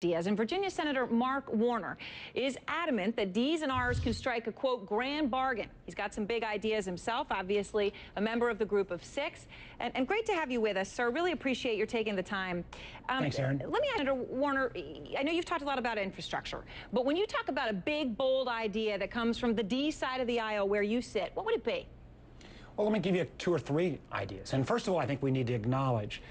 Diaz. And Virginia Senator Mark Warner is adamant that D's and R's can strike a, quote, grand bargain. He's got some big ideas himself, obviously a member of the group of six. And great to have you with us, sir. Really appreciate your taking the time. Thanks, Aaron. Let me ask Senator Warner, I know you've talked a lot about infrastructure, but when you talk about a big, bold idea that comes from the D side of the aisle where you sit, what would it be? Well, let me give you two or three ideas. And first of all, I think we need to acknowledge,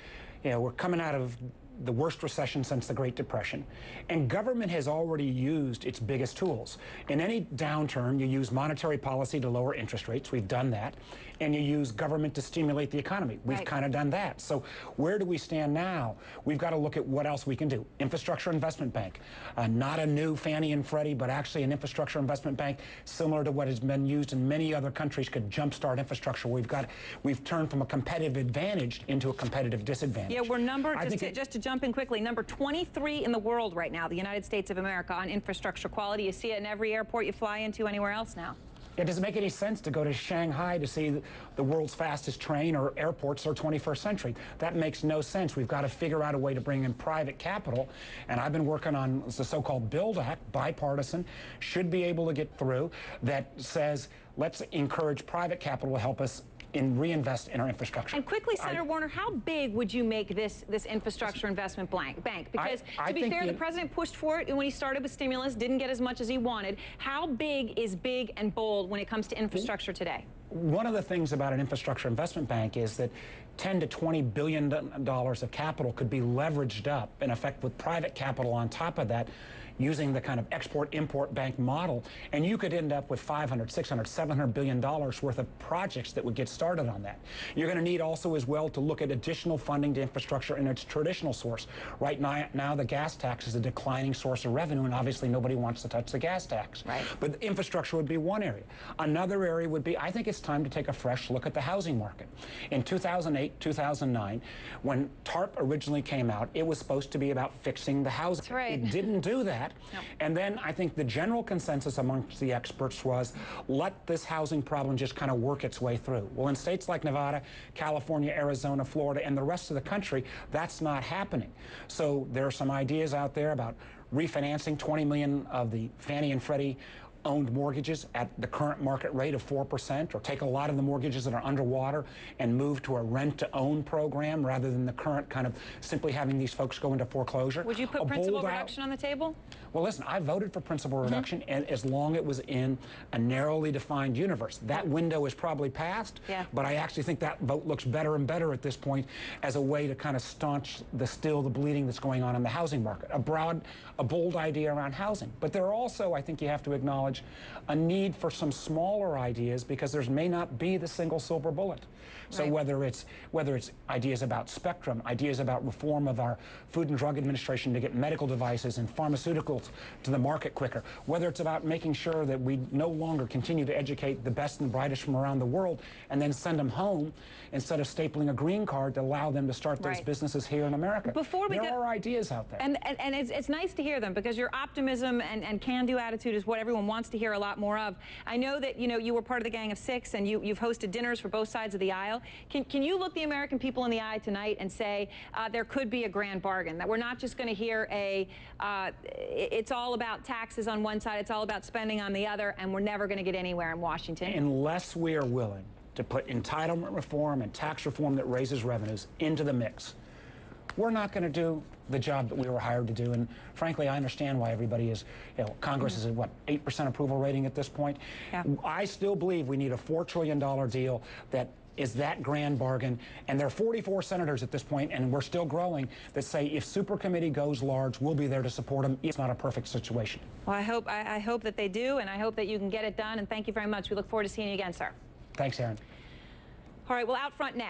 we're coming out of the worst recession since the Great Depression, and government has already used its biggest tools. In any downturn, you use monetary policy to lower interest rates. We've done that. And you use government to stimulate the economy. We've kind of done that. So where do we stand now? We've got to look at what else we can do. Infrastructure Investment Bank, not a new Fannie and Freddie, but actually an infrastructure investment bank similar to what has been used in many other countries could jumpstart infrastructure. We've turned from a competitive advantage into a competitive disadvantage. Yeah, we're numbered, just to jump in quickly, number 23 in the world right now, the United States of America, on infrastructure quality. You see it in every airport you fly into anywhere else now. It doesn't make any sense to go to Shanghai to see the world's fastest train or airports or 21st century. That makes no sense. We've got to figure out a way to bring in private capital, and I've been working on the so-called BUILD Act, bipartisan, should be able to get through, that says let's encourage private capital to help us reinvest in our infrastructure. And quickly, Senator Warner, how big would you make this infrastructure investment bank? Because to be fair, the president pushed for it when he started with stimulus, didn't get as much as he wanted. How big is big and bold when it comes to infrastructure today? One of the things about an infrastructure investment bank is that $10 to $20 billion of capital could be leveraged up, in effect, with private capital on top of that, using the kind of export-import bank model, and you could end up with $500, $600, $700 billion worth of projects that would get started on that. You're going to need also as well to look at additional funding to infrastructure in its traditional source. Right now the gas tax is a declining source of revenue, and obviously nobody wants to touch the gas tax. Right. But infrastructure would be one area. Another area would be, I think it's time to take a fresh look at the housing market. In 2008, 2009, when TARP originally came out, it was supposed to be about fixing the housing. That's right. It didn't do that. Nope. And then I think the general consensus amongst the experts was, let this housing problem just kind of work its way through. Well, in states like Nevada, California, Arizona, Florida, and the rest of the country, that's not happening. So there are some ideas out there about refinancing 20 million of the Fannie and Freddie owned mortgages at the current market rate of 4%, or take a lot of the mortgages that are underwater and move to a rent-to-own program rather than the current kind of simply having these folks go into foreclosure. Would you put principal reduction on the table? Well, listen, I voted for principal reduction, and as long as it was in a narrowly defined universe. That window is probably passed, but I actually think that vote looks better and better at this point as a way to kind of staunch the bleeding that's going on in the housing market. A bold idea around housing. But there are also, I think you have to acknowledge, a need for some smaller ideas, because there may not be the single silver bullet. So whether it's ideas about spectrum, ideas about reform of our Food and Drug Administration to get medical devices and pharmaceuticals to the market quicker, whether it's about making sure that we no longer continue to educate the best and brightest from around the world and then send them home instead of stapling a green card to allow them to start those businesses here in America. There are ideas out there. And it's nice to hear them, because your optimism and can-do attitude is what everyone wants to hear a lot more of. I know that you were part of the Gang of Six, and you've hosted dinners for both sides of the aisle. Can you look the American people in the eye tonight and say there could be a grand bargain, that we're not just going to hear it's all about taxes on one side, it's all about spending on the other, and we're never going to get anywhere in Washington? Unless we are willing to put entitlement reform and tax reform that raises revenues into the mix, we're not going to do the job that we were hired to do. And frankly, I understand why everybody is, Congress is at what, 8% approval rating at this point? I still believe we need a $4 trillion deal that is that grand bargain. And there are 44 senators at this point, and we're still growing, that say if super committee goes large, we'll be there to support them. It's not a perfect situation. Well, I hope that they do, and I hope that you can get it done. And thank you very much. We look forward to seeing you again, sir. Thanks, Aaron. All right, well, out front next.